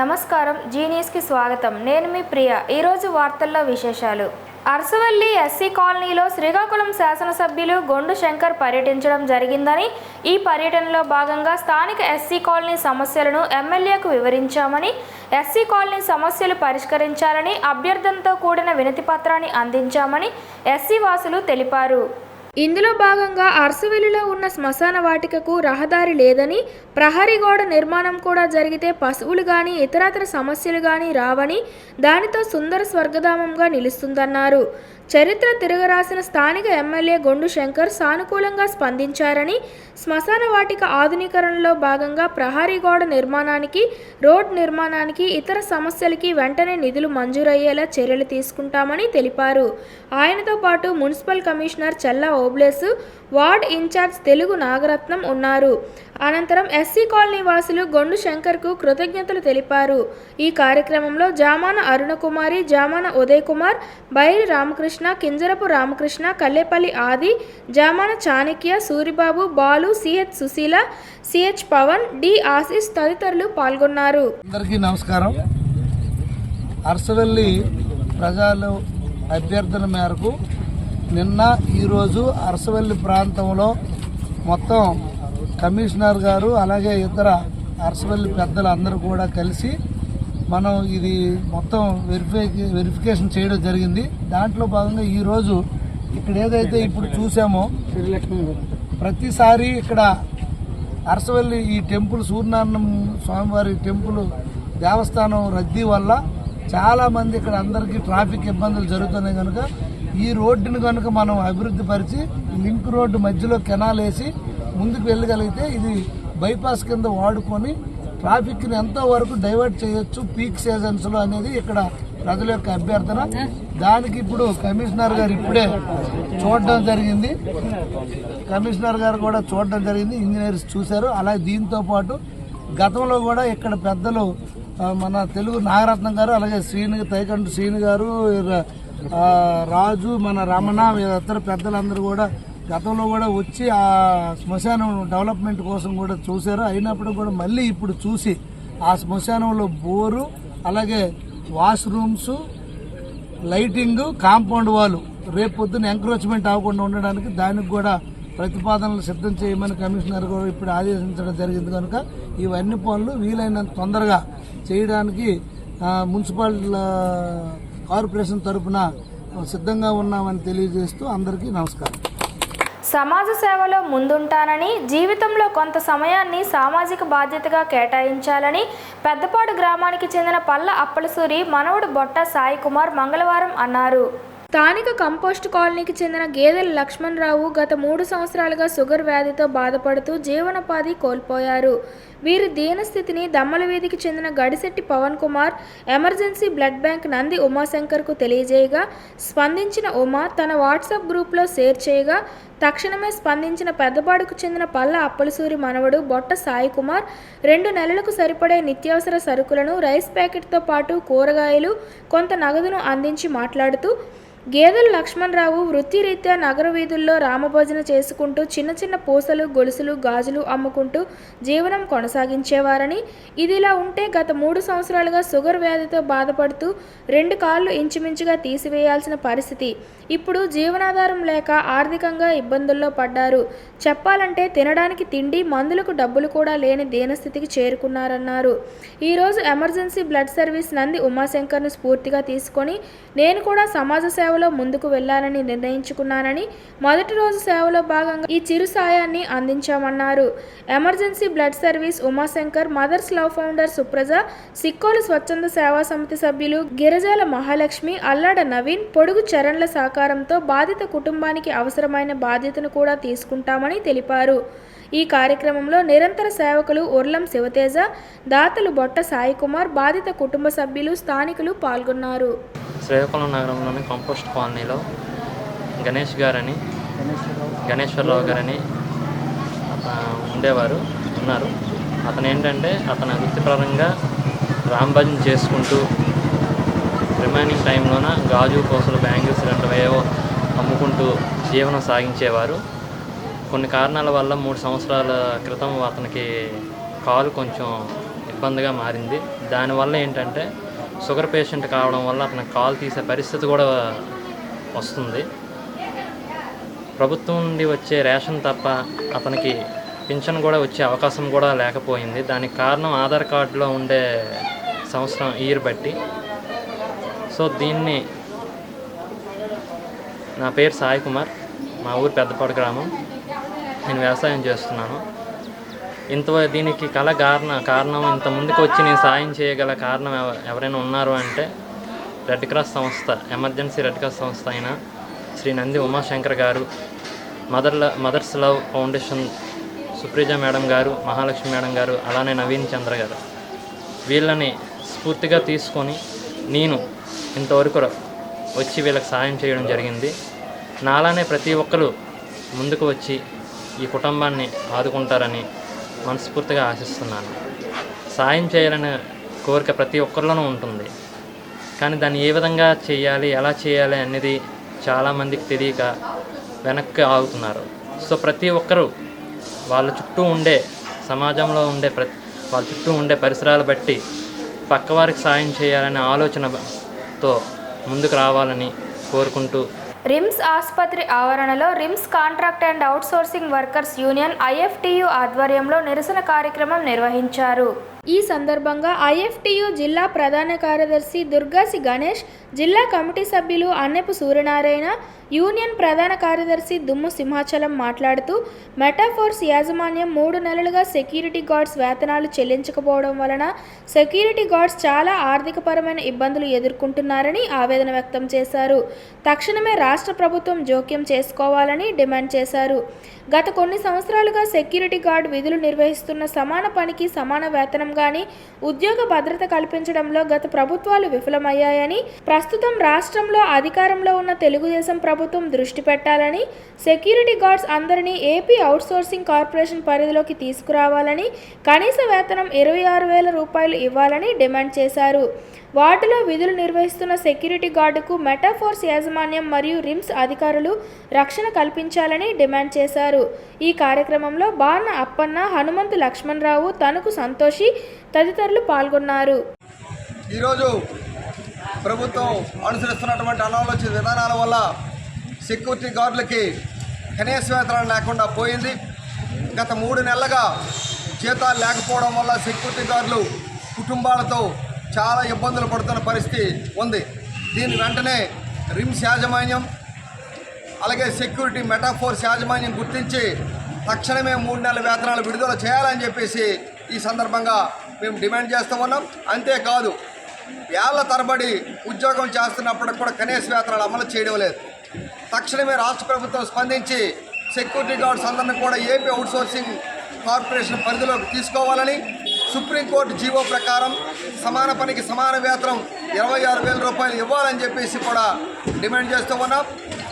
నమస్కారం, జీ న్యూస్కి స్వాగతం. నేను మీ ప్రియ. ఈరోజు వార్తల్లో విశేషాలు. అరసవల్లి ఎస్సీ కాలనీలో శ్రీకాకుళం శాసనసభ్యులు గొండు శంకర్ పర్యటించడం జరిగిందని, ఈ పర్యటనలో భాగంగా స్థానిక ఎస్సీ కాలనీ సమస్యలను ఎమ్మెల్యేకు వివరించామని, ఎస్సీ కాలనీ సమస్యలు పరిష్కరించాలని అభ్యర్థనతో కూడిన వినతి పత్రాన్ని అందించామని ఎస్సీ వాసులు తెలిపారు. ఇందులో భాగంగా అరసవెల్లిలో ఉన్న శ్మశాన వాటికకు రహదారి లేదని, ప్రహరీ గోడ నిర్మాణం కూడా జరిగితే పశువులు కానీ ఇతరత్ర సమస్యలు కానీ రావని, దానితో సుందర స్వర్గధామంగా నిలుస్తుందన్నారు. చరిత్ర తిరగరాసిన స్థానిక ఎమ్మెల్యే గొండు శంకర్ సానుకూలంగా స్పందించారని, శ్మశాన వాటిక ఆధునీకరణలో భాగంగా ప్రహరీ గోడ నిర్మాణానికి, రోడ్ నిర్మాణానికి, ఇతర సమస్యలకి వెంటనే నిధులు మంజూరయ్యేలా చర్యలు తీసుకుంటామని తెలిపారు. ఆయనతో పాటు municipal commissioner Chella Obulesu, ward incharge Telugu Nagaratnam ఉన్నారు. అనంతరం ఎస్సీ కాలనీ వాసులు గొండు శంకర్కు కృతజ్ఞతలు తెలిపారు. ఈ కార్యక్రమంలో జామాన Arunakumari, జామాన Uday Kumar, Bairi Ramakrishna, Kinjarapu Ramakrishna, Kallepalli Adi, Jamana Chanakya, Suribabu, Balu, CH Susheela, CH Pavan, D Ashish తదితరులు పాల్గొన్నారు. అందరికీ నమస్కారం. అరసవెల్లి ప్రజలు అభ్యర్థన మేరకు నిన్న ఈరోజు అరసవెల్లి ప్రాంతంలో మొత్తం కమిషనర్ గారు అలాగే ఇతర అరసవెల్లి పెద్దలు అందరూ కూడా కలిసి మనం ఇది మొత్తం వెరిఫికేషన్ చేయడం జరిగింది. దాంట్లో భాగంగా ఈరోజు ఇక్కడ ఏదైతే ఇప్పుడు చూసామో, ప్రతిసారి ఇక్కడ అరసవెల్లి ఈ టెంపుల్ సూర్యనారాయణ స్వామివారి టెంపుల్ దేవస్థానం రద్దీ వల్ల చాలామంది ఇక్కడ అందరికీ ట్రాఫిక్ ఇబ్బందులు జరుగుతున్నాయి. కనుక ఈ రోడ్డును కనుక మనం అభివృద్ధి పరిచి లింక్ రోడ్డు మధ్యలో కెనాల్ వేసి ముందుకు వెళ్ళగలిగితే ఇది బైపాస్ కింద వాడుకొని ట్రాఫిక్ని ఎంతో వరకు డైవర్ట్ చేయొచ్చు పీక్ సీజన్స్లో అనేది ఇక్కడ ప్రజల యొక్క అభ్యర్థన. దానికి ఇప్పుడు కమిషనర్ గారు ఇప్పుడే చూడడం జరిగింది. కమిషనర్ గారు కూడా చూడడం జరిగింది, ఇంజనీర్స్ చూశారు. అలాగే దీంతో పాటు గతంలో కూడా ఇక్కడ పెద్దలు మన తెలుగు నాగరత్నం గారు, అలాగే తైకండు శ్రీని గారు, రాజు, మన రమణ, ఇతర పెద్దలందరూ కూడా గతంలో కూడా వచ్చి ఆ శ్మశానం డెవలప్మెంట్ కోసం కూడా చూశారు. అయినప్పుడు కూడా మళ్ళీ ఇప్పుడు చూసి ఆ శ్మశానంలో బోరు, అలాగే వాష్రూమ్స్, లైటింగ్, కాంపౌండ్ వాల్ రేపు పొద్దున్న ఎంక్రోచ్మెంట్ అవ్వకుండా ఉండడానికి దానికి కూడా ప్రతిపాదనలు సిద్ధం చేయమని కమిషనర్ గారు ఇప్పుడు ఆదేశించడం జరిగింది. కనుక ఇవన్నీ పనులు వీలైనంత తొందరగా చేయడానికి మున్సిపల్ కార్పొరేషన్ తరఫున సిద్ధంగా ఉన్నామని తెలియజేస్తూ అందరికీ నమస్కారం. సమాజ సేవలో ముందుంటానని, జీవితంలో కొంత సమయాన్ని సామాజిక బాధ్యతగా కేటాయించాలని పెద్దపాడు గ్రామానికి చెందిన పల్ల అప్పలసూరి మనవడు బొట్ట సాయి కుమార్ మంగళవారం అన్నారు. స్థానిక కంపోస్ట్ కాలనీకి చెందిన గేదెల లక్ష్మణరావు గత 3 సంవత్సరాలుగా షుగర్ వ్యాధితో బాధపడుతూ జీవనోపాధి కోల్పోయారు. వీరి దీనస్థితిని దమ్మల వీధికి చెందిన Gadisetti Pavan Kumar emergency blood bank Nandi ఉమాశంకర్కు తెలియజేయగా, స్పందించిన ఉమా తన వాట్సాప్ గ్రూప్లో షేర్ చేయగా, తక్షణమే స్పందించిన పెద్దపాడుకు చెందిన పల్ల అప్పలసూరి మనవడు బొట్ట సాయి కుమార్ 2 నెలలకు సరిపడే నిత్యావసర సరుకులను, రైస్ ప్యాకెట్తో పాటు కూరగాయలు, కొంత నగదును అందించి మాట్లాడుతూ, గేదెల లక్ష్మణరావు వృత్తిరీత్యా నగర వీధుల్లో రామభజన చేసుకుంటూ చిన్న చిన్న పూసలు, గొలుసులు, గాజులు అమ్ముకుంటూ జీవనం కొనసాగించేవారని, ఇదిలా ఉంటే గత 3 సంవత్సరాలుగా షుగర్ వ్యాధితో బాధపడుతూ 2 కాళ్ళు ఇంచుమించుగా తీసివేయాల్సిన పరిస్థితి. ఇప్పుడు జీవనాధారం లేక ఆర్థికంగా ఇబ్బందుల్లో పడ్డారు. చెప్పాలంటే తినడానికి తిండి, మందులకు డబ్బులు కూడా లేని దీనస్థితికి చేరుకున్నారన్నారు. ఈరోజు ఎమర్జెన్సీ బ్లడ్ సర్వీస్ నంది ఉమాశంకర్ను స్ఫూర్తిగా తీసుకొని నేను కూడా సమాజ సేవలో ముందుకు వెళ్లాలని నిర్ణయించుకున్నానని, మొదటి రోజు సేవలో భాగంగా ఈ చిరు సాయాన్ని అందించామన్నారు. Emergency blood service Umashankar, mother's love founder Supraja, Sikkolu Swachchanda Seva సమితి సభ్యులు గిరిజాల మహాలక్ష్మి, అల్లాడ నవీన్, పొడుగు చరణ్ల సహకారంతో బాధిత కుటుంబానికి అవసరమైన బాధ్యతను కూడా తీసుకుంటామని తెలిపారు. ఈ కార్యక్రమంలో నిరంతర సేవకులు ఉర్లం శివతేజ, దాతలు బొట్ట సాయి కుమార్, బాధిత కుటుంబ సభ్యులు, స్థానికులు పాల్గొన్నారు. శ్రీకాకుళం నగరంలోని కంపోస్ట్ కాలనీలో గణేశ్వరరావు గారని ఉన్నారు. అతను ఏంటంటే అతను వృత్తిపరంగా రాంభజన్ చేసుకుంటూ రిమైనింగ్ టైంలోన గాజు, పూసలు, బ్యాంగిల్స్ ఏవో అమ్ముకుంటూ జీవనం సాగించేవారు. కొన్ని కారణాల వల్ల 3 సంవత్సరాల క్రితం అతనికి కాలు కొంచెం ఇబ్బందిగా మారింది. దానివల్ల ఏంటంటే షుగర్ పేషెంట్ కావడం వల్ల అతనికి కాలు తీసే పరిస్థితి కూడా వస్తుంది. ప్రభుత్వం నుండి వచ్చే రేషన్ తప్ప అతనికి పింఛన్ కూడా వచ్చే అవకాశం కూడా లేకపోయింది. దానికి కారణం ఆధార్ కార్డులో ఉండే సంవత్సరం ఇయర్ బట్టి. సో దీన్ని, నా పేరు సాయి కుమార్, మా ఊరు పెద్దపాడు గ్రామం. నేను వ్యవసాయం చేస్తున్నాను. దీనికి కారణం ఇంత ముందుకు వచ్చి నేను సాయం చేయగల కారణం ఎవరైనా ఉన్నారు అంటే రెడ్ క్రాస్ సంస్థ, ఎమర్జెన్సీ రెడ్ క్రాస్ సంస్థ అయిన శ్రీ నంది ఉమాశంకర్ గారు, మదర్స్ లవ్ ఫౌండేషన్ సుప్రీజ మేడం గారు, మహాలక్ష్మి మేడం గారు, అలానే నవీన్ చంద్ర గారు, వీళ్ళని స్ఫూర్తిగా తీసుకొని నేను ఇంతవరకు వచ్చి వీళ్ళకి సాయం చేయడం జరిగింది. నాలానే ప్రతి ఒక్కరు ముందుకు వచ్చి ఈ కుటుంబాన్ని ఆదుకుంటారని మనస్ఫూర్తిగా ఆశిస్తున్నాను. సాయం చేయాలనే కోరిక ప్రతి ఒక్కరిలోనూ ఉంటుంది, కానీ దాన్ని ఏ విధంగా చేయాలి, ఎలా చేయాలి అనేది చాలామందికి తెలియక వెనక్కి ఆగుతున్నారు. సో ప్రతి ఒక్కరూ వాళ్ళ చుట్టూ ఉండే సమాజంలో ఉండే వాళ్ళ చుట్టూ ఉండే పరిసరాలు బట్టి పక్కవారికి సాయం చేయాలనే ఆలోచనతో ముందుకు రావాలని కోరుకుంటూ, రిమ్స్ ఆసుపత్రి ఆవరణలో RIMS contract and outsourcing workers union IFTU ఆధ్వర్యంలో నిరసన కార్యక్రమం నిర్వహించారు. ఈ సందర్భంగా IFTU జిల్లా ప్రధాన కార్యదర్శి దుర్గాసి గణేష్, జిల్లా కమిటీ సభ్యులు అన్నెపు సూర్యనారాయణ, యూనియన్ ప్రధాన కార్యదర్శి దుమ్ము సింహాచలం మాట్లాడుతూ మెటాఫోర్స్ యాజమాన్యం 3 నెలలుగా సెక్యూరిటీ గార్డ్స్ వేతనాలు చెల్లించకపోవడం వలన సెక్యూరిటీ గార్డ్స్ చాలా ఆర్థికపరమైన ఇబ్బందులు ఎదుర్కొంటున్నారని ఆవేదన వ్యక్తం చేశారు. తక్షణమే రాష్ట్ర ప్రభుత్వం జోక్యం చేసుకోవాలని డిమాండ్ చేశారు. గత కొన్ని సంవత్సరాలుగా సెక్యూరిటీ గార్డ్ విధులు నిర్వహిస్తున్న సమాన పనికి సమాన వేతనం కానీ ఉద్యోగ భద్రత కల్పించడంలో గత ప్రభుత్వాలు విఫలమయ్యాయని, ప్రస్తుతం రాష్ట్రంలో అధికారంలో ఉన్న తెలుగుదేశం ప్రభుత్వం దృష్టి పెట్టాలని, సెక్యూరిటీ గార్డ్స్ అందరినీ ఏపీ అవుట్సోర్సింగ్ కార్పొరేషన్ పరిధిలోకి తీసుకురావాలని, కనీస వేతనం 26,000 రూపాయలు ఇవ్వాలని డిమాండ్ చేశారు. వార్డులో విధులు నిర్వహిస్తున్న సెక్యూరిటీ గార్డుకు మెటాఫోర్స్ యాజమాన్యం మరియు రిమ్స్ అధికారులు రక్షణ కల్పించాలని డిమాండ్ చేశారు. ఈ కార్యక్రమంలో బాన్న అప్పన్న, హనుమంతు లక్ష్మణరావు, తణుకు సంతోషి తదితరులు పాల్గొన్నారు. ఈరోజు ప్రభుత్వం అనుసరిస్తున్నటువంటి అనాలోచిత విధానాల వల్ల సెక్యూరిటీ గార్డులకి కనీస వేతనం లేకుండా పోయింది. గత 3 నెలలుగా జీతాలు లేకపోవడం వల్ల సెక్యూరిటీ గార్డులు కుటుంబాలతో చాలా ఇబ్బందులు పడుతున్న పరిస్థితి ఉంది. దీని వెంటనే రిమ్స్ యాజమాన్యం అలాగే సెక్యూరిటీ మెటాఫోర్స్ యాజమాన్యం గుర్తించి తక్షణమే 3 నెలల వేతనాలు విడుదల చేయాలని చెప్పేసి ఈ సందర్భంగా మేము డిమాండ్ చేస్తూ ఉన్నాం. అంతేకాదు, ఏళ్ల తరబడి ఉద్యోగం చేస్తున్నప్పటికి కూడా కనీస వేతనాలు అమలు చేయడం లేదు. తక్షణమే రాష్ట్ర ప్రభుత్వం స్పందించి సెక్యూరిటీ గార్డ్స్ అందరినీ కూడా ఏపీ అవుట్సోర్సింగ్ కార్పొరేషన్ పరిధిలోకి తీసుకోవాలని, సుప్రీంకోర్టు జీవో ప్రకారం సమాన పనికి సమాన వేతనం 26,000 రూపాయలు ఇవ్వాలని చెప్పేసి కూడా డిమాండ్ చేస్తూ ఉన్నాం.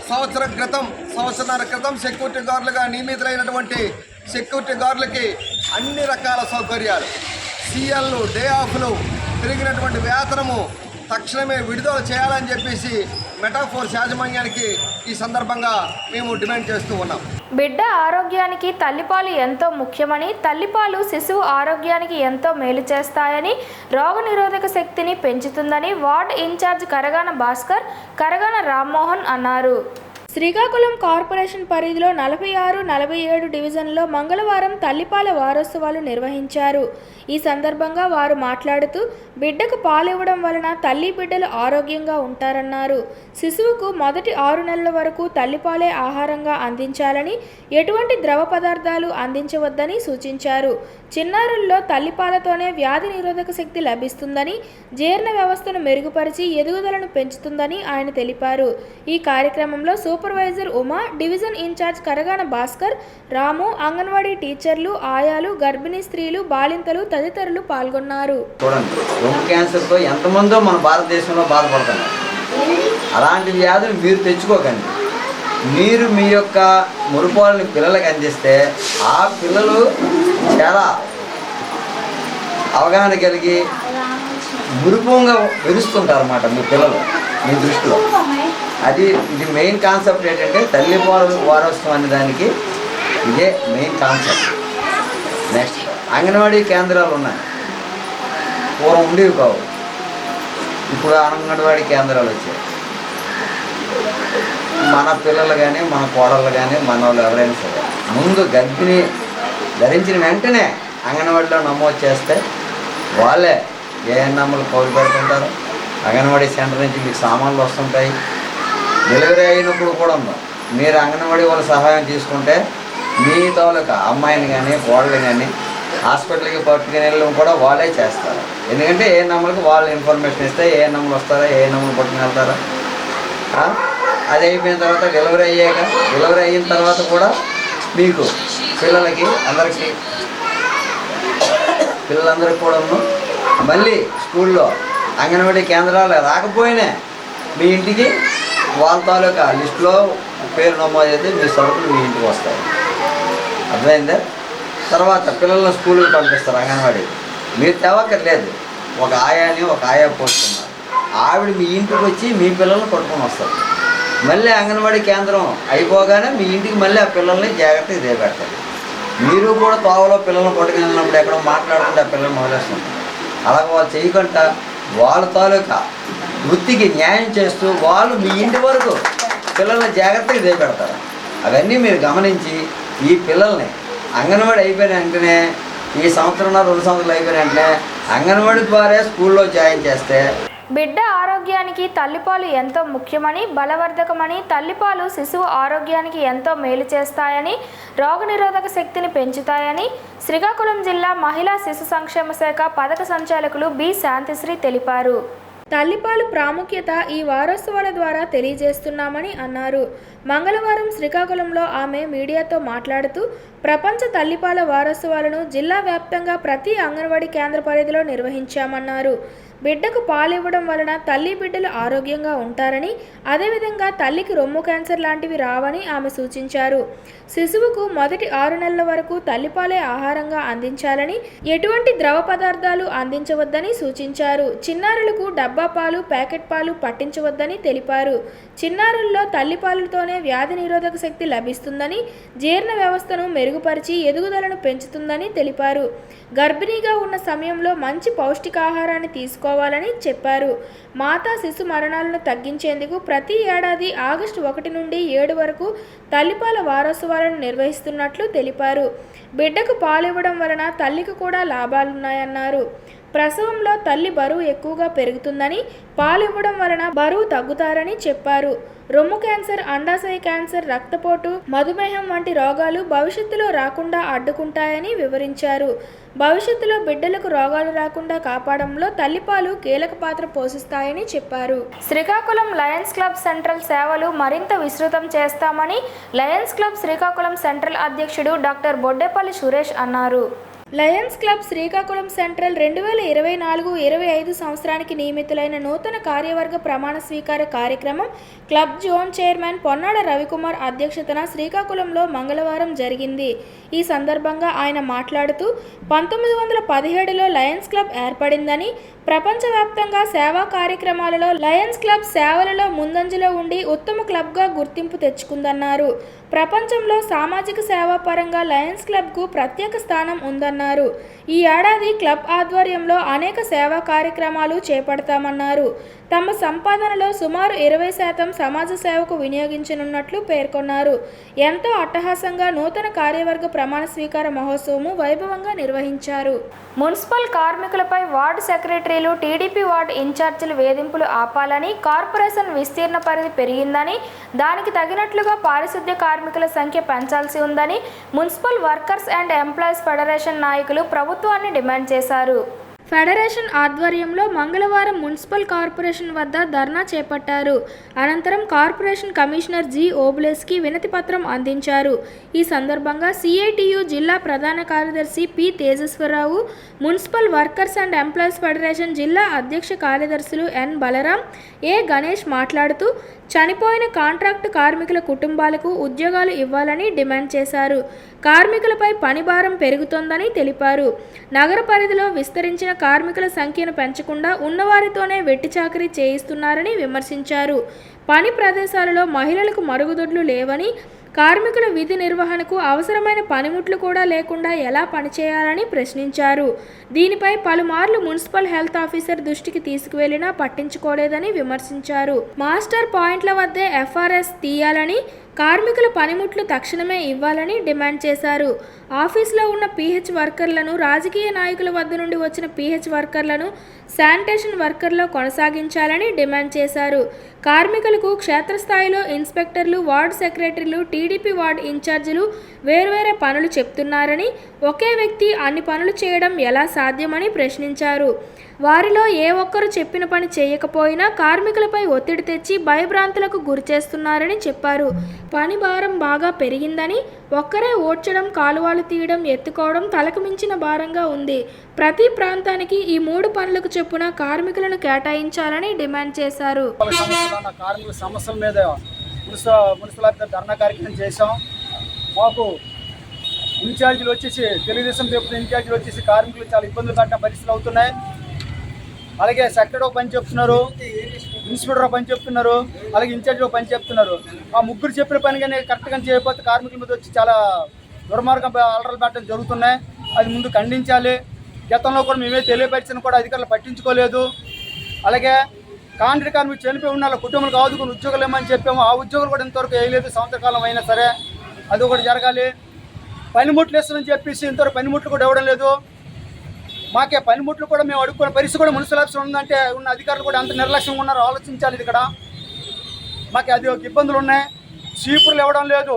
సంవత్సరన్నర క్రితం సెక్యూరిటీ గార్డులుగా నియమితులైనటువంటి సెక్యూరిటీ గార్డులకి అన్ని రకాల సౌకర్యాలు, సీఎల్లు, డే ఆఫ్లు, పెరిగినటువంటి వేతనము తక్షణమే విడుదల చేయాలని చెప్పేసి మెటాఫోర్స్ యాజమాన్యానికి ఈ సందర్భంగా మేము డిమాండ్ చేస్తూ ఉన్నాం. బిడ్డ ఆరోగ్యానికి తల్లిపాలు ఎంతో ముఖ్యమని, తల్లిపాలు శిశువు ఆరోగ్యానికి ఎంతో మేలు చేస్తాయని, రోగనిరోధక శక్తిని పెంచుతుందని వార్డ్ ఇన్ఛార్జ్ కరగాన భాస్కర్, కరగాన రామ్మోహన్ అన్నారు. శ్రీకాకుళం కార్పొరేషన్ పరిధిలో 46, 47 డివిజన్లో మంగళవారం తల్లిపాల వారోత్సవాలు నిర్వహించారు. ఈ సందర్భంగా వారు మాట్లాడుతూ బిడ్డకు పాలు ఇవ్వడం వలన తల్లి బిడ్డలు ఆరోగ్యంగా ఉంటారన్నారు. శిశువుకు మొదటి 6 నెలల వరకు తల్లిపాలే ఆహారంగా అందించాలని, ఎటువంటి ద్రవ పదార్థాలు అందించవద్దని సూచించారు. చిన్నారుల్లో తల్లిపాలతోనే వ్యాధి నిరోధక శక్తి లభిస్తుందని, జీర్ణ వ్యవస్థను మెరుగుపరిచి ఎదుగుదలను పెంచుతుందని ఆయన తెలిపారు. ఈ కార్యక్రమంలో supervisor Uma, division in charge Karagana Bhaskar, Ramu, anganwadi టీచర్లు, ఆయాలు, గర్భిణీ స్త్రీలు, బాలింతలు తదితరులు పాల్గొన్నారు. చూడండి, రొమ్ము క్యాన్సర్తో ఎంతమందో మన భారతదేశంలో బాధపడుతున్నారు. అలాంటి వ్యాధులు మీరు తెచ్చుకోకండి. మీరు మీ యొక్క మురుపాలని పిల్లలకు అందిస్తే ఆ పిల్లలు చాలా అవగాహన కలిగి మురుపంగా మెరుస్తుంటారు అన్నమాట మీ పిల్లలు మీ దృష్టిలో. ఇది మెయిన్ కాన్సెప్ట్ ఏంటంటే తల్లిపాలు వారోత్సవం అనే దానికి ఇదే మెయిన్ కాన్సెప్ట్. నెక్స్ట్, అంగన్వాడీ కేంద్రాలు ఉన్నాయి. పూర్వం ఉండేవి కావు. ఇప్పుడు అంగన్వాడీ కేంద్రాలు వచ్చాయి. మన పిల్లలు కానీ మన కోడళ్ళు కానీ మన వాళ్ళు ఎవరైనా సరే ముందు గర్భిణి ధరించిన వెంటనే అంగన్వాడీలో నమోదు చేస్తే వాళ్ళే ఏఎన్ఎంలు కౌలు పెడుతుంటారు. అంగన్వాడీ సెంటర్ నుంచి మీకు సామాన్లు వస్తుంటాయి. డెలివరీ అయినప్పుడు కూడా ఉందా మీరు అంగన్వాడీ వాళ్ళ సహాయం తీసుకుంటే మీ తాలూకా అమ్మాయిని కానీ కోడలు కానీ హాస్పిటల్కి పట్టుకుని వెళ్ళడం కూడా వాళ్ళే చేస్తారు. ఎందుకంటే ఏ నెంబర్కి వాళ్ళు ఇన్ఫర్మేషన్ ఇస్తే ఏ నెంబర్లు వస్తారా ఏ నెంబర్లు పట్టుకుని వెళ్తారా. అది అయిపోయిన తర్వాత డెలివరీ అయిన తర్వాత కూడా మీకు పిల్లలందరికీ కూడా మళ్ళీ స్కూల్లో అంగన్వాడీ కేంద్రాలు రాకపోయినా మీ ఇంటికి వాళ్ళ తాలూకా లిస్టులో పేరు నమోదు అయితే మీ సరుకులు మీ ఇంటికి వస్తాయి. అర్థమైందా? తర్వాత పిల్లలను స్కూల్కి పంపిస్తారు. అంగన్వాడీ మీరు తేవక్కర్లేదు. ఒక ఆయా పోస్తున్నారు. ఆవిడ మీ ఇంటికి వచ్చి మీ పిల్లల్ని కొట్టుకొని వస్తారు. మళ్ళీ అంగన్వాడీ కేంద్రం అయిపోగానే మీ ఇంటికి మళ్ళీ ఆ పిల్లల్ని జాగ్రత్తగా దిగబెడతారు. మీరు కూడా తోవలో పిల్లల్ని పట్టుకుని వెళ్ళినప్పుడు ఎక్కడో మాట్లాడుకుంటే ఆ పిల్లల్ని వదిలేస్తుంటారు. అలాగే వాళ్ళు చేయకుండా వాళ్ళ తాలూకా వృత్తికి న్యాయం చేస్తూ వాళ్ళు మీ ఇంటి వరకు పిల్లల్ని జాగ్రత్తగా దిగబెడతారు. అవన్నీ మీరు గమనించి ఈ పిల్లల్ని అంగన్వాడీ అయిపోయిన వెంటనే ఈ 1-2 సంవత్సరాలు అయిపోయిన వెంటనే అంగన్వాడీ ద్వారా స్కూల్లో జాయిన్ చేస్తే బిడ్డ ఆరోగ్యానికి తల్లిపాలు ఎంతో ముఖ్యమని, బలవర్ధకమని, తల్లిపాలు శిశువు ఆరోగ్యానికి ఎంతో మేలు చేస్తాయని, రోగనిరోధక శక్తిని పెంచుతాయని శ్రీకాకుళం జిల్లా మహిళా శిశు సంక్షేమ శాఖ పథక సంచాలకులు బి శాంతిశ్రీ తెలిపారు. తల్లిపాలు ప్రాముఖ్యత ఈ వారోత్సవాల ద్వారా తెలియజేస్తున్నామని అన్నారు. మంగళవారం శ్రీకాకుళంలో ఆమె మీడియాతో మాట్లాడుతూ ప్రపంచ తల్లిపాల వారోత్సవాలను జిల్లా వ్యాప్తంగా ప్రతి అంగన్వాడీ కేంద్ర పరిధిలో నిర్వహించామన్నారు. బిడ్డకు పాలివ్వడం వలన తల్లి బిడ్డలు ఆరోగ్యంగా ఉంటారని, అదేవిధంగా తల్లికి రొమ్ము క్యాన్సర్ లాంటివి రావని ఆమె సూచించారు. శిశువుకు మొదటి 6 నెలల వరకు తల్లిపాలే ఆహారంగా అందించాలని, ఎటువంటి ద్రవ పదార్థాలు అందించవద్దని సూచించారు. చిన్నారులకు డబ్బా పాలు, ప్యాకెట్ పాలు పట్టించవద్దని తెలిపారు. చిన్నారుల్లో తల్లిపాలతోనే వ్యాధి నిరోధక శక్తి లభిస్తుందని, జీర్ణ వ్యవస్థను మెరుగుపరిచి ఎదుగుదలను పెంచుతుందని తెలిపారు. గర్భిణీగా ఉన్న సమయంలో మంచి పౌష్టికాహారాన్ని తీసుకోవాలని చెప్పారు. మాతా శిశు మరణాలను తగ్గించేందుకు ప్రతి ఏడాది ఆగస్టు 1 నుండి 7 వరకు తల్లిపాల వారోత్సవాలను నిర్వహిస్తున్నట్లు తెలిపారు. బిడ్డకు పాలివ్వడం వలన తల్లికి కూడా లాభాలున్నాయన్నారు. ప్రసవంలో తల్లి బరువు ఎక్కువగా పెరుగుతుందని, పాలివ్వడం వలన బరువు తగ్గుతారని చెప్పారు. రొమ్ము క్యాన్సర్, అండాశయ క్యాన్సర్, రక్తపోటు, మధుమేహం వంటి రోగాలు భవిష్యత్తులో రాకుండా అడ్డుకుంటాయని వివరించారు. భవిష్యత్తులో బిడ్డలకు రోగాలు రాకుండా కాపాడంలో తల్లిపాలు కీలక పాత్ర పోషిస్తాయని చెప్పారు. శ్రీకాకుళం లయన్స్ క్లబ్ సెంట్రల్ సేవలు మరింత విస్తృతం చేస్తామని లయన్స్ క్లబ్ శ్రీకాకుళం సెంట్రల్ అధ్యక్షుడు డాక్టర్ బొడ్డేపల్లి సురేష్ అన్నారు. లయన్స్ క్లబ్ శ్రీకాకుళం సెంట్రల్ 2024-25 సంవత్సరానికి నియమితులైన నూతన కార్యవర్గ ప్రమాణ స్వీకార కార్యక్రమం club zone chairman Ponnada Ravikumar అధ్యక్షతన శ్రీకాకుళంలో మంగళవారం జరిగింది. ఈ సందర్భంగా ఆయన మాట్లాడుతూ 1917లో లయన్స్ క్లబ్ ఏర్పడిందని, ప్రపంచవ్యాప్తంగా సేవా కార్యక్రమాలలో లయన్స్ క్లబ్ సేవలలో ముందంజలో ఉండి ఉత్తమ క్లబ్గా గుర్తింపు తెచ్చుకుందన్నారు. ప్రపంచంలో సామాజిక సేవా పరంగా లయన్స్ క్లబ్కు ప్రత్యేక స్థానం ఉందన్నారు. ఈ ఏడాది క్లబ్ ఆధ్వర్యంలో అనేక సేవా కార్యక్రమాలు చేపడతామన్నారు. తమ సంపాదనలో సుమారు 20% సమాజ సేవకు వినియోగించనున్నట్లు పేర్కొన్నారు. ఎంతో అట్టహాసంగా నూతన కార్యవర్గ ప్రమాణ స్వీకార మహోత్సవము వైభవంగా నిర్వహించారు. మున్సిపల్ కార్మికులపై వార్డు సెక్రటరీలు, టీడీపీ వార్డు ఇన్ఛార్జీలు వేధింపులు ఆపాలని, కార్పొరేషన్ విస్తీర్ణ పరిధి పెరిగిందని, దానికి తగినట్లుగా పారిశుద్ధ్య కార్మికుల సంఖ్య పెంచాల్సి ఉందని municipal workers and employees federation నాయకులు ప్రభుత్వాన్ని డిమాండ్ చేశారు. ఫెడరేషన్ ఆధ్వర్యంలో మంగళవారం మున్సిపల్ కార్పొరేషన్ వద్ద ధర్నా చేపట్టారు. అనంతరం కార్పొరేషన్ కమిషనర్ జి ఓబులేస్కి వినతి పత్రం అందించారు. ఈ సందర్భంగా సిఐటియు జిల్లా ప్రధాన కార్యదర్శి P Tejeswara Rao, municipal workers and employees federation జిల్లా అధ్యక్ష కార్యదర్శులు ఎన్ బలరాం, ఏ గణేష్ మాట్లాడుతూ చనిపోయిన కాంట్రాక్టు కార్మికుల కుటుంబాలకు ఉద్యోగాలు ఇవ్వాలని డిమాండ్ చేశారు. కార్మికులపై పని భారం పెరుగుతోందని తెలిపారు. నగర పరిధిలో విస్తరించిన కార్మికుల సంఖ్యను పెంచకుండా ఉన్నవారితోనే వెట్టి చాకరీ చేయిస్తున్నారని విమర్శించారు. పని ప్రదేశాలలో మహిళలకు మరుగుదొడ్లు లేవని, కార్మికుల విధి నిర్వహణకు అవసరమైన పనిముట్లు కూడా లేకుండా ఎలా పనిచేయాలని ప్రశ్నించారు. దీనిపై పలుమార్లు మున్సిపల్ హెల్త్ ఆఫీసర్ దృష్టికి తీసుకువెళ్లినా పట్టించుకోలేదని విమర్శించారు. మాస్టర్ పాయింట్ల వద్దే ఎఫ్ఆర్ఎస్ తీయాలని, కార్మికుల పనిముట్లు తక్షణమే ఇవ్వాలని డిమాండ్ చేశారు. ఆఫీసులో ఉన్న పీహెచ్ వర్కర్లను, రాజకీయ నాయకుల వద్ద నుండి వచ్చిన పీహెచ్ వర్కర్లను శానిటేషన్ వర్కర్లో కొనసాగించాలని డిమాండ్ చేశారు. కార్మికులకు క్షేత్రస్థాయిలో ఇన్స్పెక్టర్లు, వార్డు సెక్రటరీలు, టీడీపీ వార్డు ఇన్ఛార్జీలు వేర్వేరే పనులు చెప్తున్నారని, ఒకే వ్యక్తి అన్ని పనులు చేయడం ఎలా సాధ్యమని ప్రశ్నించారు. వారిలో ఏ ఒక్కరు చెప్పిన పని చేయకపోయినా కార్మికులపై ఒత్తిడి తెచ్చి భయభ్రాంతులకు గురిచేస్తున్నారని చెప్పారు. పని భారం బాగా పెరిగిందని, ఒక్కరే ఓడ్చడం, కాలువలు తీయడం, ఎత్తుకోవడం తలకు మించిన భారంగా ఉంది. ప్రతి ప్రాంతానికి ఈ 3 పనులకు చొప్పున కార్మికులను కేటాయించాలని డిమాండ్ చేశారు. కార్మికుల సమస్యల మీద మున్సిపల్ ఆఫీసర్ ధర్నా కార్యక్రమం చేశాం. మాకు ఇన్ఛార్జీలు వచ్చేసి తెలుగుదేశం ప్రభుత్వం ఇన్ఛార్జీలు వచ్చేసి కార్మికులు చాలా ఇబ్బందులు పడిన పరిస్థితులు అవుతున్నాయి. అలాగే సెక్రటరీ ఒక పని చెప్తున్నారు, ఇన్స్పెక్టర్ ఒక పని చెప్తున్నారు, అలాగే ఇన్ఛార్జ్ ఒక పని చెప్తున్నారు. ఆ ముగ్గురు చెప్పిన పని కానీ కరెక్ట్గా చేయకపోతే కార్మికుల మీద వచ్చి చాలా దుర్మార్గం అలరలు పెట్టడం జరుగుతున్నాయి. అది ముందు ఖండించాలి. గతంలో కూడా మేమే తెలియపరిచిన కూడా అధికారులు పట్టించుకోలేదు. అలాగే కాంట్రాక్ట్ కార్మికులు చనిపోయి ఉన్న కుటుంబాలకు ఆదుకుని ఉద్యోగాలు ఏమని చెప్పాము, ఆ ఉద్యోగులు కూడా ఇంతవరకు వేయలేదు. సంవత్సర కాలం అయినా సరే అది ఒకటి జరగాలి. పనిముట్లు ఇస్తామని చెప్పేసి ఇంతవరకు పనిముట్లు కూడా ఇవ్వడం లేదు. మాకే పనిముట్లు కూడా మేము అడుక్కునే పరిస్థితి కూడా మున్సిపల్ ఆఫీసర్ ఉందంటే ఉన్న అధికారులు కూడా అంత నిర్లక్ష్యంగా ఉన్నారో ఆలోచించాలి. ఇక్కడ మాకు అది ఒక ఇబ్బందులు ఉన్నాయి. చీపుర్లు ఇవ్వడం లేదు,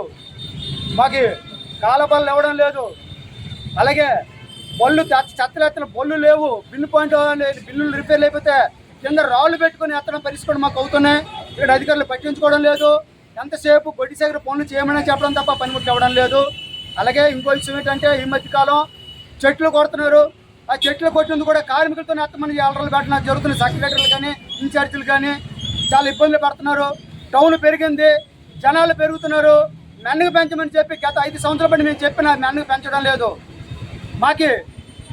మాకు కాలబళ్ళు ఇవ్వడం లేదు. అలాగే బళ్ళు చెత్తలు ఎత్తన బళ్ళు లేవు, బిల్లు పాయింట్ బిల్లులు రిపేర్లు అయిపోతే కింద రాళ్ళు పెట్టుకుని ఎత్తడం పరిస్థితి కూడా మాకు అవుతున్నాయి. ఇక్కడ అధికారులు పట్టించుకోవడం లేదు. ఎంతసేపు గొడ్డి సేగర పనులు చేయమని చెప్పడం తప్ప పనిముట్లు ఇవ్వడం లేదు. అలాగే ఇంకో విషయం ఏంటంటే ఈ మధ్యకాలం చెట్లు కొడుతున్నారు. ఆ చెట్లు కొట్టినందుకు కూడా కార్మికులతో ఎంతమంది అలరలు పెట్టిన జరుగుతున్న సెక్రటరీలు కానీ ఇన్ఛార్జీలు కానీ చాలా ఇబ్బందులు పడుతున్నారు. టౌన్ పెరిగింది, జనాలు పెరుగుతున్నారు. మెన్నగ పెంచమని చెప్పి గత 5 సంవత్సరాల బట్టి మేము చెప్పిన మెన్నగ పెంచడం లేదు. మాకి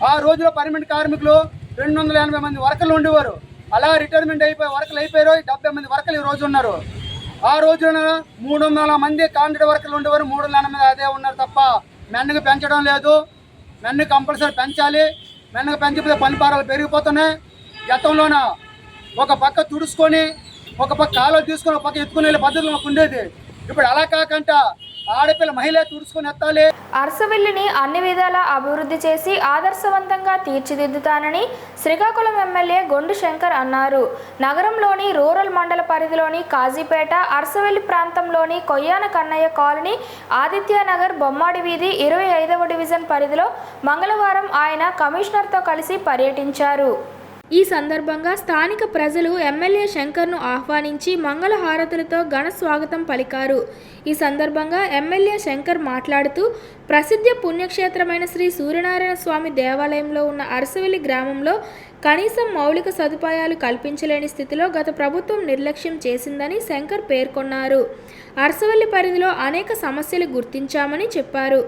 ఆ రోజులో పర్మనెంట్ కార్మికులు 280 మంది వర్కర్లు ఉండేవారు. అలా రిటైర్మెంట్ అయిపోయి వర్కర్లు అయిపోయారు. 70 మంది వర్కర్లు ఈ రోజు ఉన్నారు. ఆ రోజున 300 మంది కాంట్రాక్ట్ వర్కర్లు ఉండేవారు, 380 అదే ఉన్నారు తప్ప మెన్నగ పెంచడం లేదు. మెన్నగ కంపల్సరీ పెంచాలి. మెన్నగ పెంచిపోతే పని భారాలు పెరిగిపోతున్నాయి. గతంలోన ఒక పక్క తుడుచుకొని ఒక పక్క కాలువ తీసుకొని ఒక పక్క ఎత్తుకుని వెళ్ళే పద్ధతులు మాకు ఉండేది. ఇప్పుడు అలా కాకుండా ఆడపిల్ల మహిళ తుడుచుకొని ఎత్తాలి. అరసవెల్లిని అన్ని విధాలా అభివృద్ధి చేసి ఆదర్శవంతంగా తీర్చిదిద్దుతానని శ్రీకాకుళం ఎమ్మెల్యే గొండు శంకర్ అన్నారు. నగరంలోని రూరల్ మండల పరిధిలోని కాజీపేట, అరసవెల్లి ప్రాంతంలోని కొయ్యాన కన్నయ్య కాలనీ, ఆదిత్యనగర్, బొమ్మాడి వీధి 25వ డివిజన్ పరిధిలో మంగళవారం ఆయన కమిషనర్తో కలిసి పర్యటించారు. ఈ సందర్భంగా స్థానిక ప్రజలు ఎమ్మెల్యే శంకర్ను ఆహ్వానించి మంగళహారతులతో ఘన స్వాగతం పలికారు. ఈ సందర్భంగా ఎమ్మెల్యే శంకర్ మాట్లాడుతూ ప్రసిద్ధ పుణ్యక్షేత్రమైన శ్రీ సూర్యనారాయణ స్వామి దేవాలయంలో ఉన్న అరసవెల్లి గ్రామంలో కనీసం మౌలిక సదుపాయాలు కల్పించలేని స్థితిలో గత ప్రభుత్వం నిర్లక్ష్యం చేసిందని శంకర్ పేర్కొన్నారు. అరసవెల్లి పరిధిలో అనేక సమస్యలు గుర్తించామని చెప్పారు.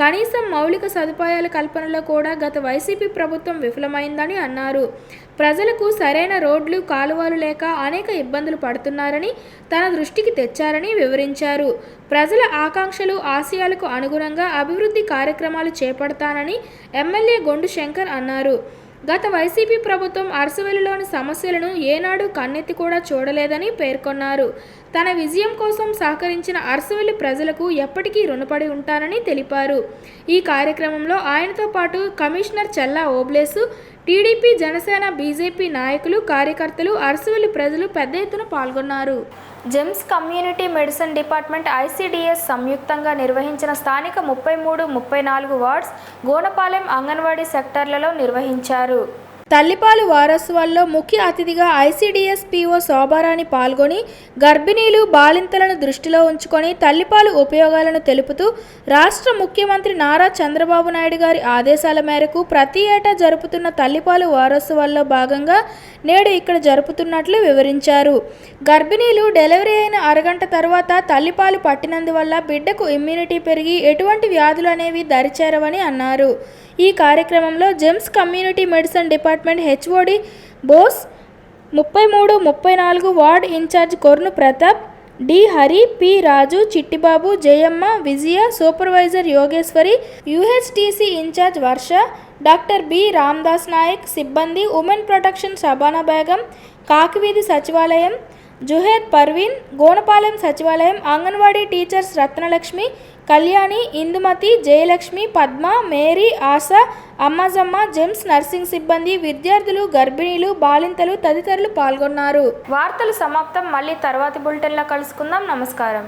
కనీసం మౌలిక సదుపాయాల కల్పనలో కూడా గత వైసీపీ ప్రభుత్వం విఫలమైందని అన్నారు. ప్రజలకు సరైన రోడ్లు, కాలువలు లేక అనేక ఇబ్బందులు పడుతున్నారని తన దృష్టికి తెచ్చారని వివరించారు. ప్రజల ఆకాంక్షలు, ఆశయాలకు అనుగుణంగా అభివృద్ధి కార్యక్రమాలు చేపడతానని ఎమ్మెల్యే గొండు శంకర్ అన్నారు. గత వైసీపీ ప్రభుత్వం అరసవెల్లిలోని సమస్యలను ఏనాడు కన్నెత్తి కూడా చూడలేదని పేర్కొన్నారు. తన విజయం కోసం సహకరించిన అరసవెల్లి ప్రజలకు ఎప్పటికీ రుణపడి ఉంటానని తెలిపారు. ఈ కార్యక్రమంలో ఆయనతో పాటు commissioner Chella Oblesu, TDP, Janasena, BJP నాయకులు, కార్యకర్తలు, అరసవెల్లి ప్రజలు పెద్ద ఎత్తున పాల్గొన్నారు. GEMS community medicine department, ICDS సంయుక్తంగా నిర్వహించిన స్థానిక 33, 34 వార్డ్స్ గోనపాలెం అంగన్వాడీ సెక్టార్లలో నిర్వహించారు. తల్లిపాలు వారోత్సవాల్లో ముఖ్య అతిథిగా ఐసీడీఎస్ పీఓ శోభారాణి పాల్గొని గర్భిణీలు, బాలింతలను దృష్టిలో ఉంచుకొని తల్లిపాలు ఉపయోగాలను తెలుపుతూ రాష్ట్ర ముఖ్యమంత్రి నారా చంద్రబాబు నాయుడు గారి ఆదేశాల మేరకు ప్రతి ఏటా జరుపుతున్న తల్లిపాలు వారోత్సవాల్లో భాగంగా నేడు ఇక్కడ జరుపుతున్నట్లు వివరించారు. గర్భిణీలు డెలివరీ అయిన అరగంట తర్వాత తల్లిపాలు పట్టినందువల్ల బిడ్డకు ఇమ్యూనిటీ పెరిగి ఎటువంటి వ్యాధులు అనేవి దరిచేరవని అన్నారు. ఈ కార్యక్రమంలో GEMS community medicine department HOD Bose, 33, 34 ward in charge Kornu Pratap, D Hari, P Raju, Chittibabu, Jayamma, Vijaya, supervisor Yogeshwari, UHTC in charge Varsha, doctor B Ramdas Nayak, సిబ్బంది, ఉమెన్ ప్రొటెక్షన్ షబానా బేగం, కాకివీధి సచివాలయం, జుహేద్ పర్వీన్, గోనపాలెం సచివాలయం, anganwadi teachers Ratnalakshmi, Kalyani, Indumathi, Jayalakshmi, Padma, Mary, Asha, Ammajamma, GEMS nursing సిబ్బంది, విద్యార్థులు, గర్భిణీలు, బాలింతలు తదితరులు పాల్గొన్నారు. వార్తలు సమాప్తం. మళ్ళీ తర్వాతి బులెటిన్లో కలుసుకుందాం. నమస్కారం.